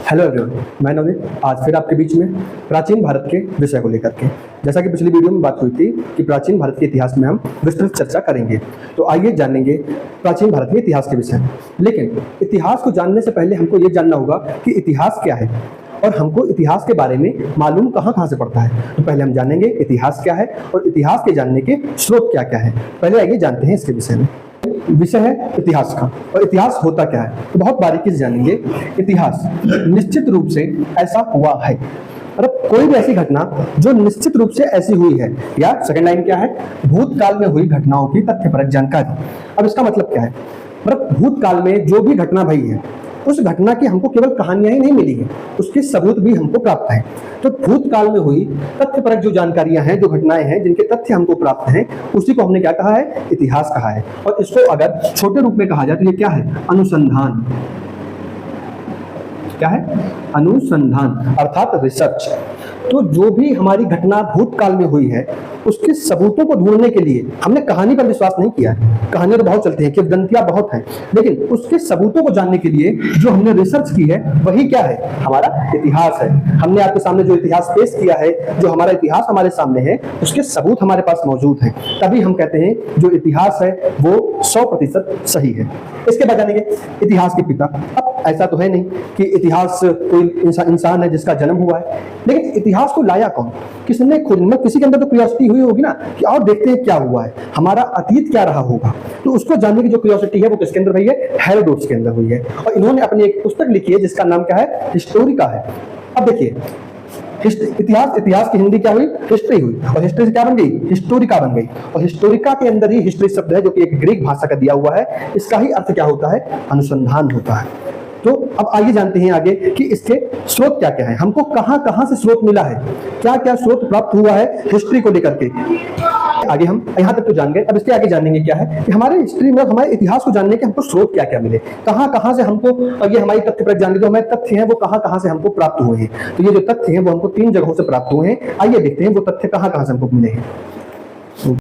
Hello everyone, मैं नवनीत आज फिर आपके बीच में प्राचीन भारत के विषय को लेकर के। जैसा कि पिछली वीडियो में बात हुई थी कि प्राचीन भारत के इतिहास में हम विस्तृत चर्चा करेंगे, तो आइए जानेंगे प्राचीन भारत के इतिहास के विषय में। लेकिन इतिहास को जानने से पहले हमको ये जानना होगा कि इतिहास क्या है और हमको इतिहास के बारे में मालूम कहाँ से पड़ता है। तो पहले हम जानेंगे इतिहास क्या है और इतिहास के जानने के स्रोत क्या क्या है। पहले आइए जानते हैं इसके विषय में। विषय है इतिहास का, और इतिहास होता क्या है तो बहुत बारीकी से जानेंगे। इतिहास निश्चित रूप से ऐसा हुआ है, मतलब कोई भी ऐसी घटना जो निश्चित रूप से ऐसी हुई है, या सेकंड लाइन क्या है, भूतकाल में हुई घटनाओं की तथ्यपरक जानकारी। अब इसका मतलब क्या है, मतलब भूतकाल में जो भी घटना भई है उस घटना की हमको केवल कहानियां ही नहीं मिली है, उसके सबूत भी हमको प्राप्त हैं। तो भूतकाल में हुई तथ्यपरक जो जानकारियां हैं, जो घटनाएं हैं जिनके तथ्य हमको प्राप्त हैं, उसी को हमने क्या कहा है, इतिहास कहा है। और इसको अगर छोटे रूप में कहा जाए तो ये क्या है, अनुसंधान। क्या है, अनुसंधान अर्थात रिसर्च। तो जो भी हमारी घटना भूतकाल में हुई है उसके सबूतों को ढूंढने के लिए हमने कहानी पर विश्वास नहीं किया है। कहानियां तो बहुत चलती हैं, किंवदंतियां बहुत हैं, लेकिन उसके सबूतों को जानने के लिए जो हमने रिसर्च की है वही क्या है, हमारा इतिहास है। हमने आपके सामने जो इतिहास पेश किया है, जो हमारा इतिहास हमारे सामने है, उसके सबूत हमारे पास मौजूद हैं, तभी हम कहते हैं जो इतिहास है वो 100% सही है। इसके बाद जानेंगे इतिहास के पिता। अब ऐसा तो है नहीं कि इतिहास कोई इंसान है जिसका जन्म हुआ है, लेकिन इतिहास को लाया कौन, किसने खुद, मतलब किसी के अंदर तो क्यूरियोसिटी हुई होगी ना कि और देखते हैं क्या हुआ है, हमारा अतीत क्या रहा होगा। तो उसको जानने की जो क्यूरियोसिटी है वो किसके अंदर हुई है, हेरोडोटस के अंदर हुई है। और इन्होंने अपनी एक पुस्तक लिखी है जिसका नाम क्या है, हिस्टोरिका है। अब देखिए इतिहास की हिंदी क्या हुई, हिस्ट्री हुई, और हिस्ट्री से क्या बन गई, हिस्टोरिका बन गई। और हिस्टोरिका के अंदर ही हिस्ट्री शब्द है जो कि एक ग्रीक भाषा का दिया हुआ है। इसका ही अर्थ क्या होता है, अनुसंधान होता है। तो अब आइए जानते हैं आगे कि इसके स्रोत क्या क्या है, हमको कहां से स्रोत मिला है, क्या क्या स्रोत प्राप्त हुआ है हिस्ट्री को लेकर के। आगे हम यहां तक तो जान गए, अब इसके आगे जानेंगे क्या है कि हमारे हिस्ट्री में, हमारे इतिहास को जानने के हमको स्रोत क्या क्या मिले, कहां से हमको ये हमारी तथ्यपरक जानकारी, जो हमारे तथ्य हैं वो कहां से हमको प्राप्त हुए हैं। तो ये जो तथ्य हैं वो हमको 3 जगहों से प्राप्त हुए हैं। आइए देखते हैं वो तथ्य कहां से हमको मिले हैं।